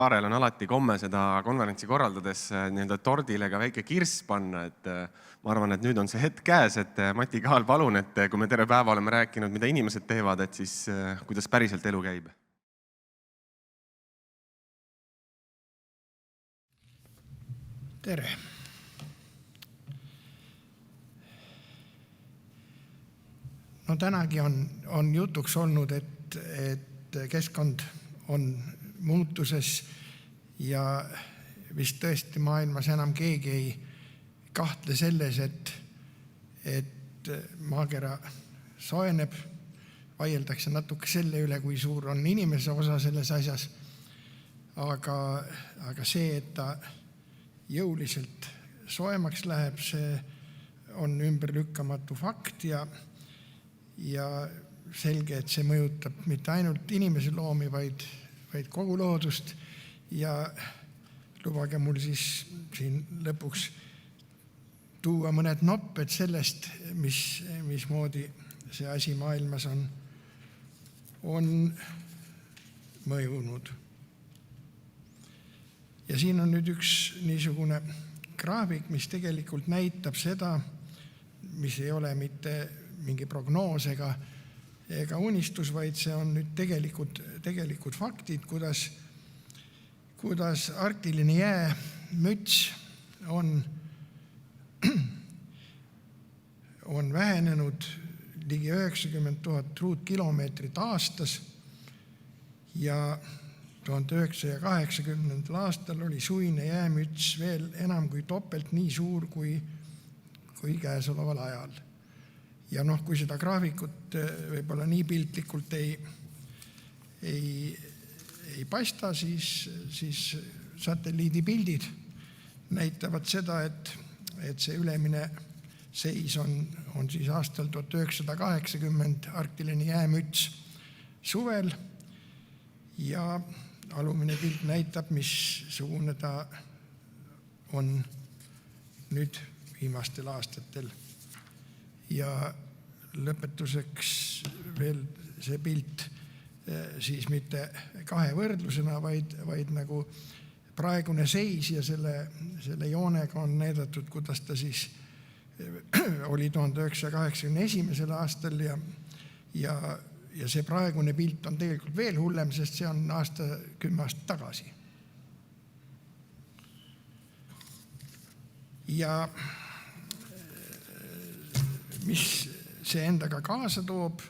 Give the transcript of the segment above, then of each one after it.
Kaarel on alati komme seda konverentsi korraldades nii-öelda tordile ka väike kirss panna, et ma arvan, et nüüd on see hetk käes, et Mati Kaal, palun, et kui me terve päeva oleme rääkinud, mida inimesed teevad, et siis kuidas päriselt elu käib. Tere! No tänagi on jutuks olnud, et keskkond on muutuses ja vist tõesti maailmas enam keegi ei kahtle selles, et maakera soojeneb. Vaieldakse natuke selle üle, kui suur on inimese osa selles asjas. Aga see, et ta jõuliselt soojemaks läheb, see on ümberlükkamatu fakt ja selge, et see mõjutab mitte ainult inimese loomi, vaid kogu loodust. Ja lubage mul siis siin lõpuks tuua mõned nopped sellest, mismoodi see asi maailmas on mõjunud. Ja siin on nüüd üks niisugune graafik, mis tegelikult näitab seda, mis ei ole mitte mingi prognoos ega unistus, vaid see on nüüd tegelikult faktid, kuidas arktiline jäämüts on vähenenud ligi 90 000 ruutkilomeetrit aastas ja 1980. aastal oli suine jäämüts veel enam kui topelt nii suur kui käesoleval ajal. Ja kui seda graafikut võib-olla nii piltlikult ei paista, siis satelliidipildid näitavad seda, et see ülemine seis on siis aastal 1980 arktiline jäämüts suvel ja alumine pilt näitab, missugune ta on nüüd viimastel aastatel. Ja lõpetuseks veel see pilt siis mitte kahe võrdlusena, vaid nagu praegune seis ja selle joonega on näidatud, kuidas ta siis oli 1981. aastal ja see praegune pilt on tegelikult veel hullem, sest see on 10 aastat tagasi. Ja mis see endaga kaasa toob?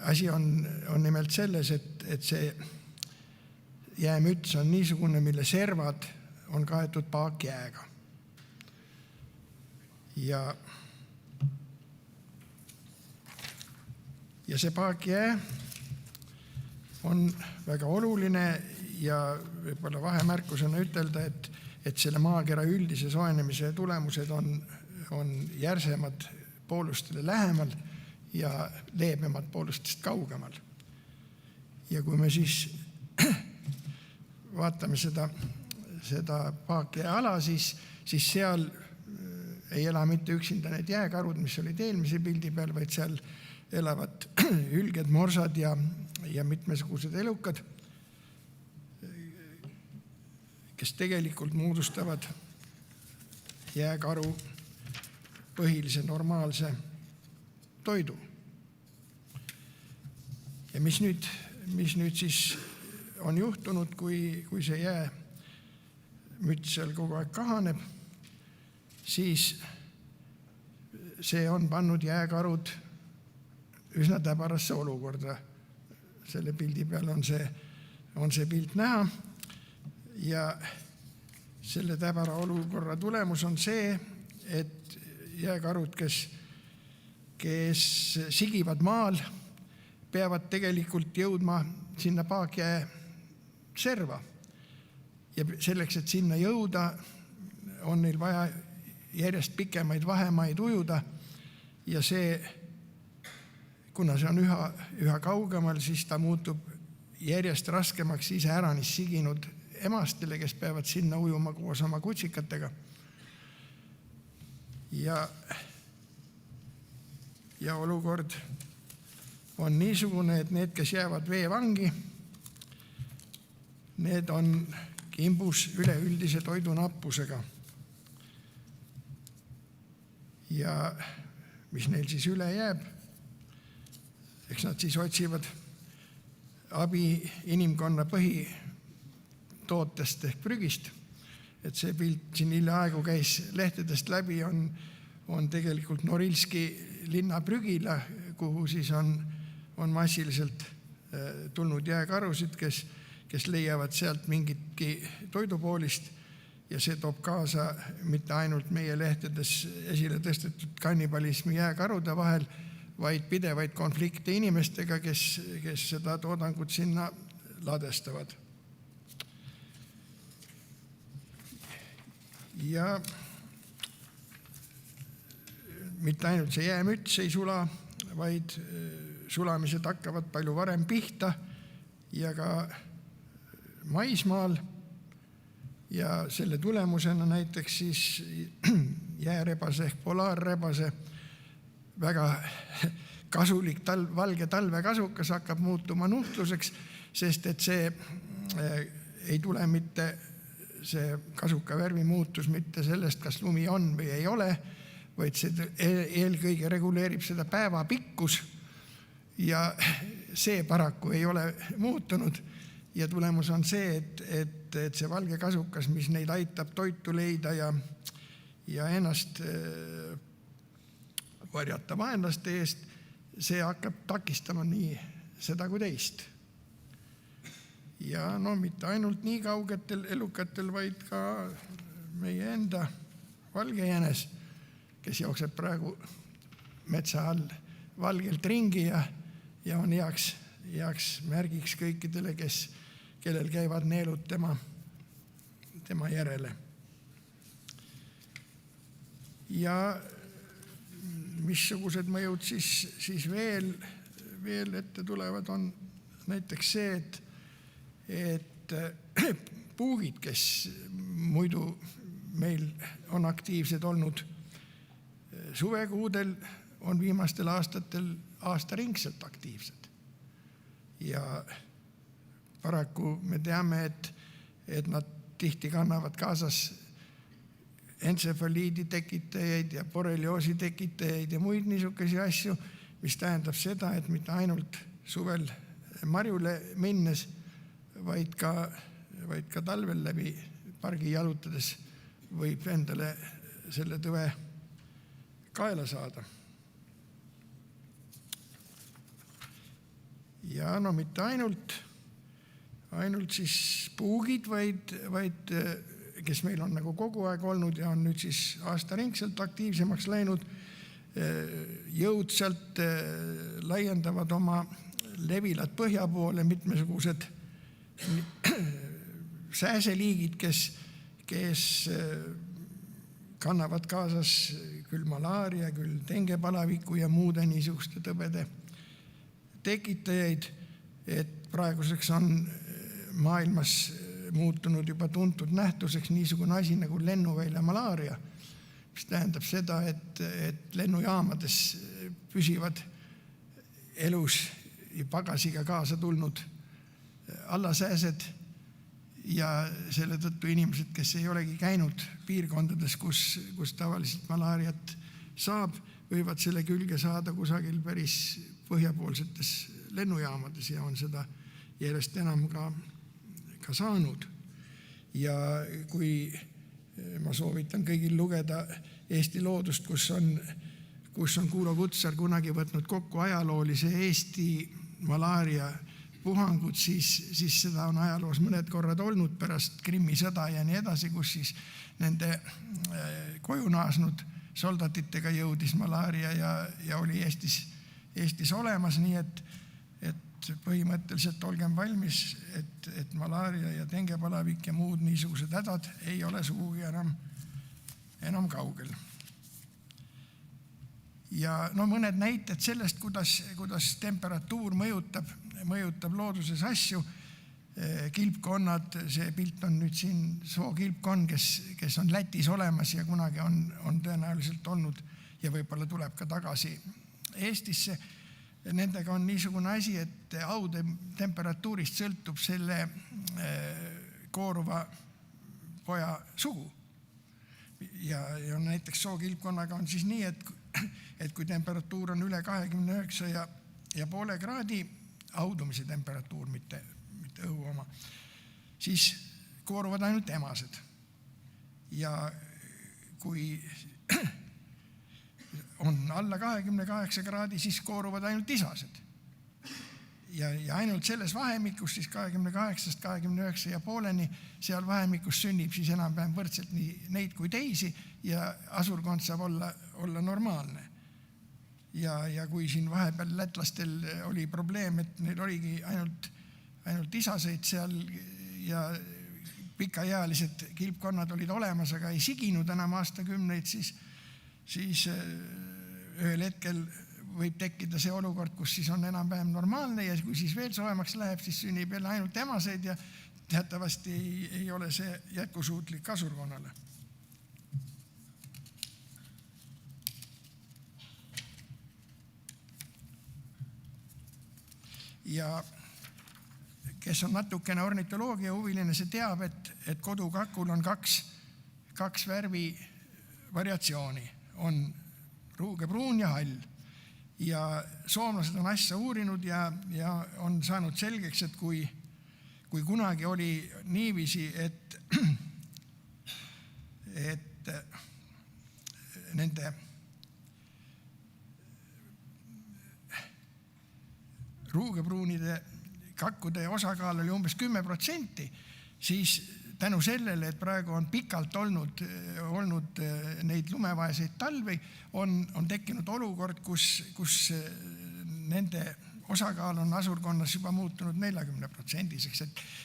Asi on nimelt selles, et see jäämüts on niisugune, mille servad on kaetud paakjääga. Ja see paakjää on väga oluline ja võib-olla vahemärkusena ütelda, et selle maakera üldise soojenemise tulemused on järsemad poolustele lähemal ja leebemad poolustest kaugemal. Ja kui me siis vaatame seda paakjää ala, siis seal ei ela mitte üksinda need jääkarud, mis olid eelmise pildi peal, vaid seal elavad hülged, morsad ja mitmesugused elukad, kes tegelikult moodustavad jääkaru põhilise normaalse toidu. Ja mis nüüd siis on juhtunud, kui see jäämüts seal kogu aeg kahaneb, siis see on pannud jääkarud üsna täbarasse olukorda. Selle pildi peal on see pilt näha ja selle täbara olukorra tulemus on see, et jääkarud, kes sigivad maal, peavad tegelikult jõudma sinna paakjää serva. Ja selleks, et sinna jõuda, on neil vaja järjest pikemaid vahemaid ujuda ja kuna see on üha kaugemal, siis ta muutub järjest raskemaks iseäranis siginud emastele, kes peavad sinna ujuma koos oma kutsikatega. Ja olukord on niisugune, et need, kes jäävad veevangi, need on kimbus üleüldise toidunappusega. Ja mis neil siis üle jääb? Eks nad siis otsivad abi inimkonna põhitootest ehk prügist. Et see pilt siin hiljaaegu käis lehtedest läbi, on tegelikult Norilski linna prügila, kuhu siis on massiliselt tulnud jääkarusid, kes leiavad sealt mingitki toidupoolist ja see toob kaasa mitte ainult meie lehtedes esile tõstetud kannibalismi jääkarude vahel, vaid pidevaid konflikte inimestega, kes seda toodangut sinna ladestavad. Ja mitte ainult see jäämüts ei sula, vaid sulamised hakkavad palju varem pihta ja ka maismaal. Ja selle tulemusena näiteks siis jäärebase ehk polaarrebase väga kasulik valge talvekasukas hakkab muutuma nuhtluseks, sest et see ei tule mitte see kasuka värvi muutus mitte sellest, kas lumi on või ei ole, vaid see eelkõige reguleerib seda päeva pikkus ja see paraku ei ole muutunud. Ja tulemus on see, et see valge kasukas, mis neid aitab toitu leida ja ennast varjata vaenlaste eest, see hakkab takistama nii seda kui teist. Ja no mitte ainult nii kaugetel elukatel, vaid ka meie enda valgejänes, kes jookseb praegu metsa all valgelt ringi ja on heaks märgiks kõikidele, kellel käivad neelud tema järele. Ja missugused mõjud siis veel ette tulevad, on näiteks see, et puugid, kes muidu meil on aktiivsed olnud suvekuudel, on viimastel aastatel aastaringselt aktiivsed. Ja paraku me teame, et nad tihti kannavad kaasas entsefaliidi tekitajaid ja borrelioosi tekitajaid ja muid niisuguseid asju, mis tähendab seda, et mitte ainult suvel marjule minnes, vaid ka talvel läbi pargi jalutades võib endale selle tõve kaela saada. Ja no mitte ainult siis puugid, vaid kes meil on nagu kogu aeg olnud ja on nüüd siis aastaringselt aktiivsemaks läinud, jõudsalt laiendavad oma levilad põhja poole mitmesugused sääseliigid, kes kannavad kaasas küll malaaria, küll dengepalaviku ja muude niisuguste tõbede tekitajaid, et praeguseks on maailmas muutunud juba tuntud nähtuseks niisugune asi nagu lennuvälja malaaria, mis tähendab seda, et lennujaamades püsivad elus ja pagasiga kaasa tulnud allasääsed ja selle tõttu inimesed, kes ei olegi käinud piirkondades, kus tavaliselt malaariat saab, võivad selle külge saada kusagil päris põhjapoolsetes lennujaamades ja on seda järjest enam ka saanud. Ja kui ma soovitan kõigil lugeda Eesti loodust, kus on Kuuro Kutsar kunagi võtnud kokku ajaloolise Eesti malaaria puhangut, siis seda on ajaloos mõned korrad olnud pärast Krimmi sõda ja nii edasi, kus siis nende koju naasnud soldatitega jõudis malaaria ja oli Eestis olemas, nii et põhimõtteliselt olgem valmis, et malaaria ja dengepalavik ja muud niisugused hädad ei ole sugugi enam kaugel. Ja no mõned näited sellest, kuidas temperatuur mõjutab looduses asju. Kilpkonnad, see pilt on nüüd siin sookilpkonn, kes on Lätis olemas ja kunagi on tõenäoliselt olnud ja võib-olla tuleb ka tagasi Eestisse. Nendega on niisugune asi, et aude temperatuurist sõltub selle kooruva poja sugu. Ja näiteks sookilpkonnaga on siis nii, et kui temperatuur on üle 29,5 kraadi, audumise temperatuur, mitte õhu oma, siis kooruvad ainult emased. Ja kui on alla 28 kraadi, siis kooruvad ainult isased. Ja ainult selles vahemikus, siis 28-29,5-ni, seal vahemikus sünnib siis enam-vähem võrdselt nii neid kui teisi ja asurkond saab olla normaalne. Ja kui siin vahepeal lätlastel oli probleem, et neil oligi ainult isaseid seal ja pikaealised kilpkonnad olid olemas, aga ei siginud enam aastakümneid, siis ühel hetkel võib tekkida see olukord, kus siis on enam-vähem normaalne ja kui siis veel soojemaks läheb, siis sünnib jälle ainult emaseid ja teatavasti ei ole see jätkusuutlik asurkonnale. Ja kes on natukene ornitoloogia huviline, see teab, et kodukakul on kaks värvi variatsiooni, on ruugepruun ja hall. Ja soomlased on asja uurinud ja on saanud selgeks, et kui kunagi oli niiviisi, et nende ruugepruunide kakkude osakaal oli umbes 10%, siis tänu sellele, et praegu on pikalt olnud neid lumevaeseid talvi, on tekkinud olukord, kus nende osakaal on asurkonnas juba muutunud 40%-seks,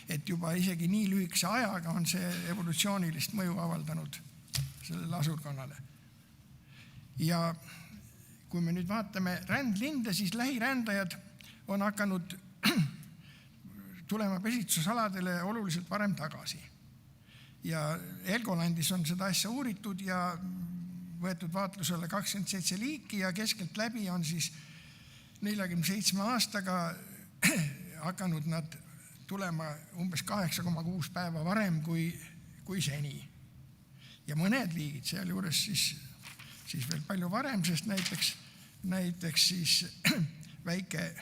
et juba isegi nii lühikese ajaga on see evolutsioonilist mõju avaldanud sellele asurkonnale. Ja kui me nüüd vaatame rändlinde, siis lähirändajad on hakanud tulema pesitsusaladele oluliselt varem tagasi. Ja Helgolandis on seda asja uuritud ja võetud vaatlusele 27 liiki ja keskelt läbi on siis 47 aastaga hakanud nad tulema umbes 8,6 päeva varem kui seni. Ja mõned liigid sealjuures siis veel palju varem, sest näiteks siis väike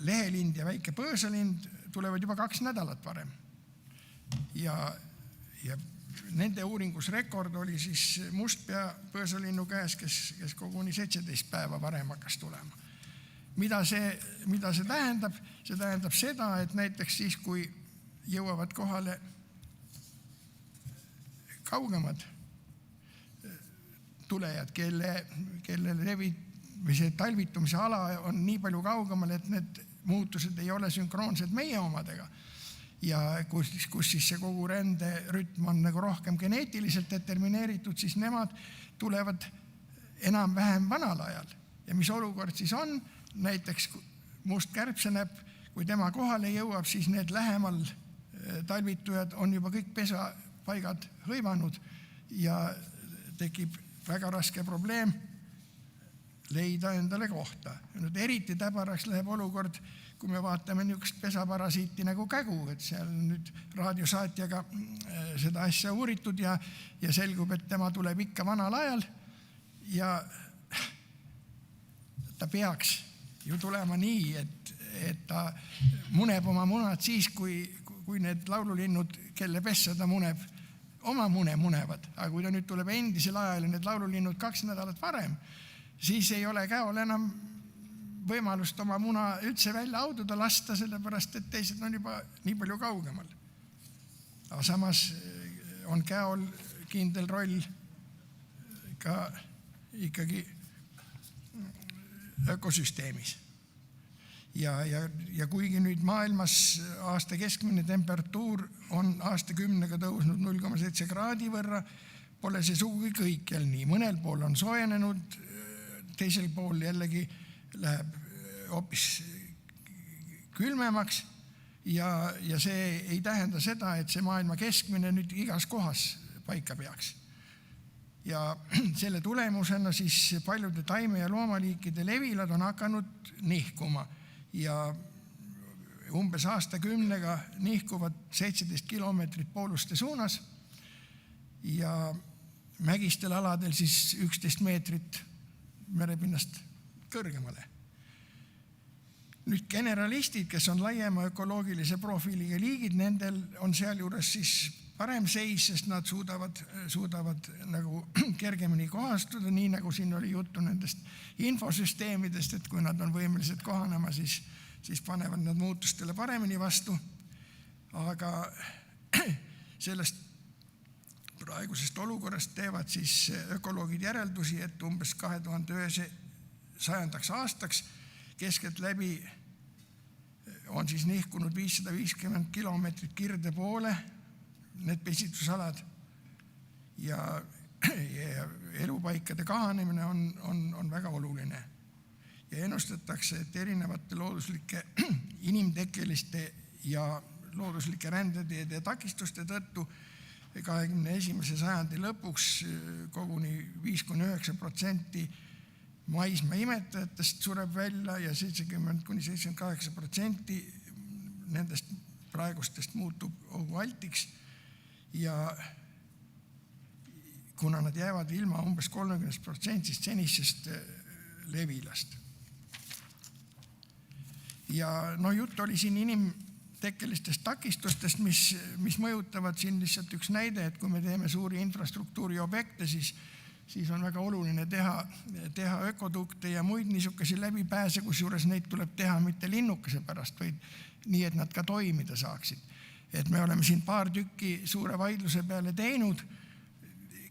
lehelind ja väike põõsalind tulevad juba 2 nädalat varem. Ja nende uuringus rekord oli siis mustpea põõsalinnu käes, kes koguni 17 päeva varem hakkas tulema. Mida see tähendab? See tähendab seda, et näiteks siis, kui jõuavad kohale kaugemad tulejad, kelle või see talvitumise ala on nii palju kaugemal, et need muutused ei ole sünkroonsed meie omadega. Ja kus siis see kogu ränderütm on nagu rohkem geneetiliselt determineeritud, siis nemad tulevad enam-vähem vanal ajal. Ja mis olukord siis on? Näiteks must kärbsenäpp, kui tema kohale jõuab, siis need lähemal talvitujad on juba kõik pesapaigad hõivanud ja tekib väga raske probleem leida endale kohta. Nüüd eriti täbaraks läheb olukord, kui me vaatame niisugust pesaparasiiti nagu kägu, et seal nüüd raadiosaatjaga seda asja uuritud ja selgub, et tema tuleb ikka vanal ajal ja ta peaks ju tulema nii, et ta muneb oma munad siis, kui need laululinnud, kelle pessa ta muneb, oma mune munevad. Aga kui ta nüüd tuleb endisel ajal ja need laululinnud 2 nädalat varem, siis ei ole käol enam võimalust oma muna üldse välja aududa lasta, sellepärast et teised on juba nii palju kaugemal. Aga samas on käol kindel roll ka ikkagi ökosüsteemis. Ja kuigi nüüd maailmas aasta keskmine temperatuur on aastakümnega tõusnud 0,7 kraadi võrra, pole see sugugi kõikjal nii. Mõnel pool on soojenenud, teisel pool jällegi läheb hoopis külmemaks ja see ei tähenda seda, et see maailma keskmine nüüd igas kohas paika peaks. Ja selle tulemusena siis paljude taime- ja loomaliikide levilad on hakanud nihkuma ja umbes aastakümnega nihkuvad 17 kilomeetrit pooluste suunas ja mägistel aladel siis 11 meetrit merepinnast kõrgemale. Nüüd generalistid, kes on laiema ökoloogilise profiiliga liigid, nendel on sealjuures siis parem seis, sest nad suudavad nagu kergemini kohastuda, nii nagu siin oli juttu nendest infosüsteemidest, et kui nad on võimelised kohanema, siis panevad nad muutustele paremini vastu. Aga sellest praegusest olukorrast teevad siis ökoloogid järeldusi, et umbes 2100. aastaks keskeltläbi on siis nihkunud 550 kilomeetrit kirde poole need pesitsusalad ja elupaikade kahanemine on väga oluline. Ja ennustatakse, et erinevate looduslike inimtekkeliste ja looduslike rändeteede takistuste tõttu 21. sajandi lõpuks koguni 5-9% maismaa imetajatest sureb välja ja 70-78% nendest praegustest muutub ohualtiks ja kuna nad jäävad ilma umbes 30% senisest levilast. Ja jutt oli siin inimtekkelistest takistustest, mis mõjutavad siin lihtsalt üks näide, et kui me teeme suuri infrastruktuuri objekte, siis on väga oluline teha ökodukte ja muid niisuguse läbipääse, kusjuures neid tuleb teha mitte linnukese pärast, vaid nii, et nad ka toimida saaksid. Et me oleme siin paar tükki suure vaidluse peale teinud.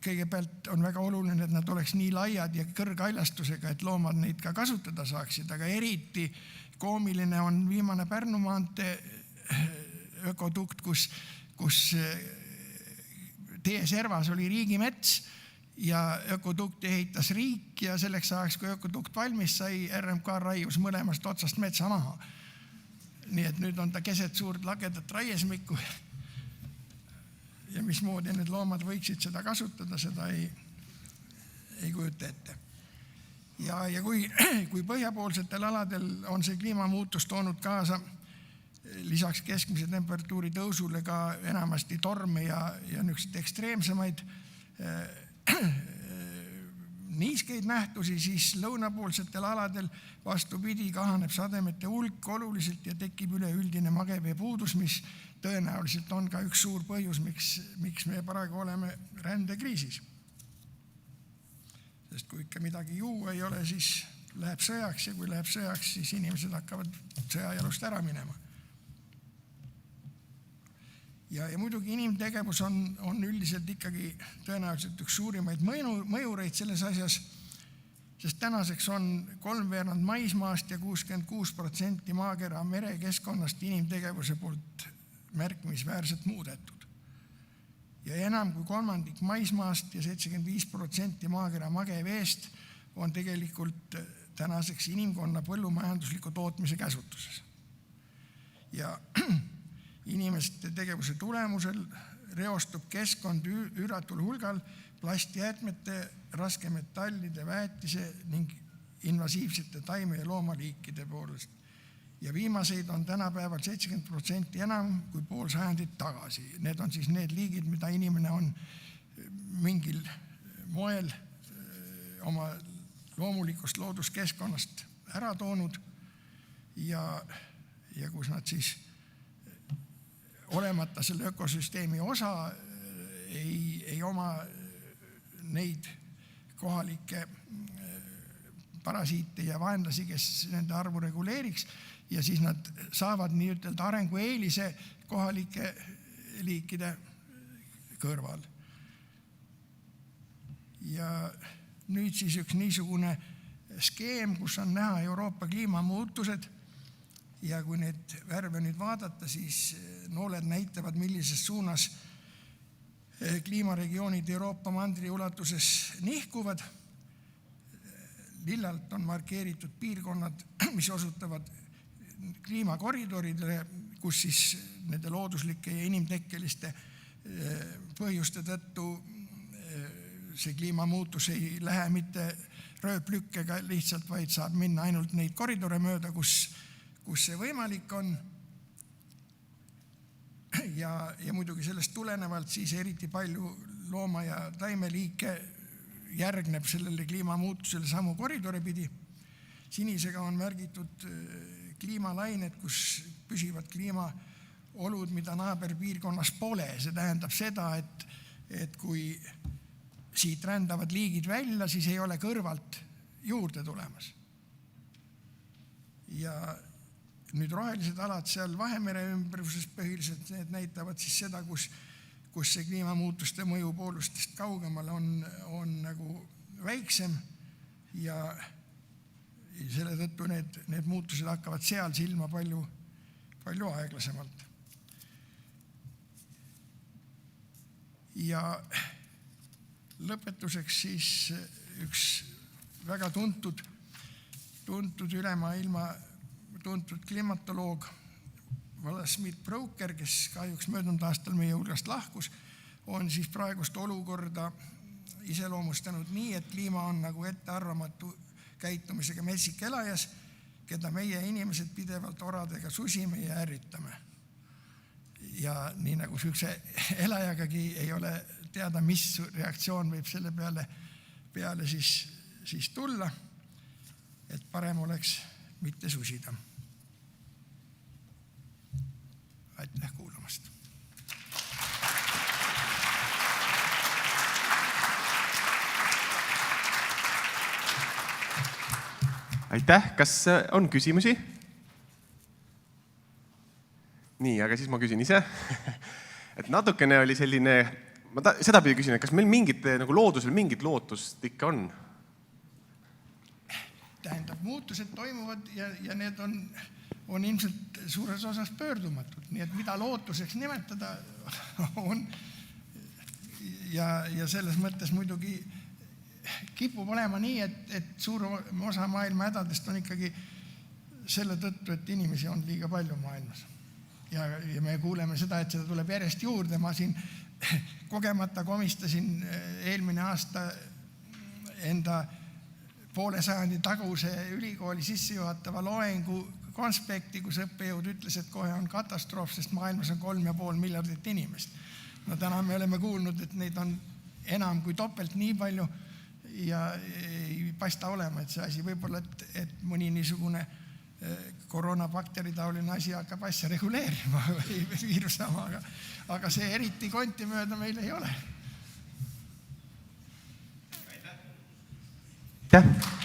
Kõigepealt on väga oluline, et nad oleks nii laiad ja kõrgaljastusega, et loomad neid ka kasutada saaksid, aga eriti koomiline on viimane Pärnu maantee ökodukt, kus tee servas oli riigimets ja ökodukti ehitas riik ja selleks ajaks, kui ökodukt valmis sai, RMK raius mõlemast otsast metsa maha. Nii et nüüd on ta keset suurt lagedat raiesmikku ja mismoodi need loomad võiksid seda kasutada, seda ei kujuta ette. Ja kui põhjapoolsetel aladel on see kliimamuutus toonud kaasa lisaks keskmise temperatuuri tõusule ka enamasti torme ja niisuguseid ekstreemsemaid niiskeid nähtusi, siis lõunapoolsetel aladel vastupidi kahaneb sademete hulk oluliselt ja tekib üleüldine magevee puudus, mis tõenäoliselt on ka üks suur põhjus, miks me praegu oleme rändekriisis. Sest kui ikka midagi juua ei ole, siis läheb sõjaks ja kui läheb sõjaks, siis inimesed hakkavad sõjajalust ära minema. Ja muidugi inimtegevus on üldiselt ikkagi tõenäoliselt üks suurimaid mõjureid selles asjas, sest tänaseks on 3/4 maismaast ja 66% maakera merekeskkonnast inimtegevuse poolt märkimisväärselt muudetud. Ja enam kui 1/3 maismaast ja 75% maakera mageveest on tegelikult tänaseks inimkonna põllumajandusliku tootmise käsutuses. Ja inimeste tegevuse tulemusel reostub keskkond üüratul hulgal plastjäätmete, raskemetallide, väetise ning invasiivsete taime- ja loomaliikide poolest. Ja viimaseid on tänapäeval 70% enam kui pool sajandit tagasi. Need on siis need liigid, mida inimene on mingil moel oma loomulikust looduskeskkonnast ära toonud ja kus nad siis olemata selle ökosüsteemi osa ei oma neid kohalikke parasiite ja vaenlasi, kes nende arvu reguleeriks ja siis nad saavad nii-ütelda arengueelise kohalike liikide kõrval. Ja nüüd siis üks niisugune skeem, kus on näha Euroopa kliimamuutused ja kui neid värve nüüd vaadata, siis nooled näitavad, millises suunas kliimaregioonid Euroopa mandri ulatuses nihkuvad. Lillalt on markeeritud piirkonnad, mis osutavad kliimakoridoridele, kus siis nende looduslike ja inimtekkeliste põhjuste tõttu see kliimamuutus ei lähe mitte rööplükkega lihtsalt, vaid saab minna ainult neid koridore mööda, kus see võimalik on. ja muidugi sellest tulenevalt siis eriti palju looma- ja taimeliike järgneb sellele kliimamuutusele samu koridore pidi. Sinisega on märgitud kliimalained, kus püsivad kliimaolud, mida naaberpiirkonnas pole. See tähendab seda, et kui siit rändavad liigid välja, siis ei ole kõrvalt juurde tulemas. Ja nüüd rohelised alad seal Vahemere ümbruses põhiliselt, need näitavad siis seda, kus see kliimamuutuste mõju poolustest kaugemal on nagu väiksem ja selle tõttu need muutused hakkavad seal silma palju aeglasemalt. Ja lõpetuseks siis üks väga tuntud üle maailma tuntud kliimatoloog Wallace Smith-Broker, kes kahjuks möödunud aastal meie hulgast lahkus, on siis praegust olukorda iseloomustanud nii, et kliima on nagu ettearvamatu käitumisega metsik elajas, keda meie inimesed pidevalt oradega susime ja ärritame. Ja nii nagu sükse elajagagi ei ole teada, mis reaktsioon võib selle peale siis tulla, et parem oleks mitte susida. Aitäh kuulamast. Aitäh, kas on küsimusi? Nii, aga siis ma küsin ise. Et natukene oli selline, seda pidi küsin, et kas meil nagu loodusel mingit lootust ikka on? Tähendab, muutused toimuvad ja need on ilmselt suures osas pöördumatud. Nii et mida lootuseks nimetada on ja selles mõttes muidugi kipub olema nii, et suur osa maailma hädadest on ikkagi selle tõttu, et inimesi on liiga palju maailmas. Ja me kuuleme seda, et seda tuleb järjest juurde. Ma siin kogemata komistasin eelmine aasta enda poole sajandi taguse ülikooli sissejuhatava loengu konspekti, kus õppejõud ütles, et kohe on katastroof, sest maailmas on 3,5 miljardit inimest. No täna me oleme kuulnud, et neid on enam kui topelt nii palju ja ei paista olema, et see asi võib-olla, et mõni niisugune koroonabakteri taoline asi hakkab asja reguleerima või viirusama, aga see eriti konti mööda meil ei ole. Aitäh!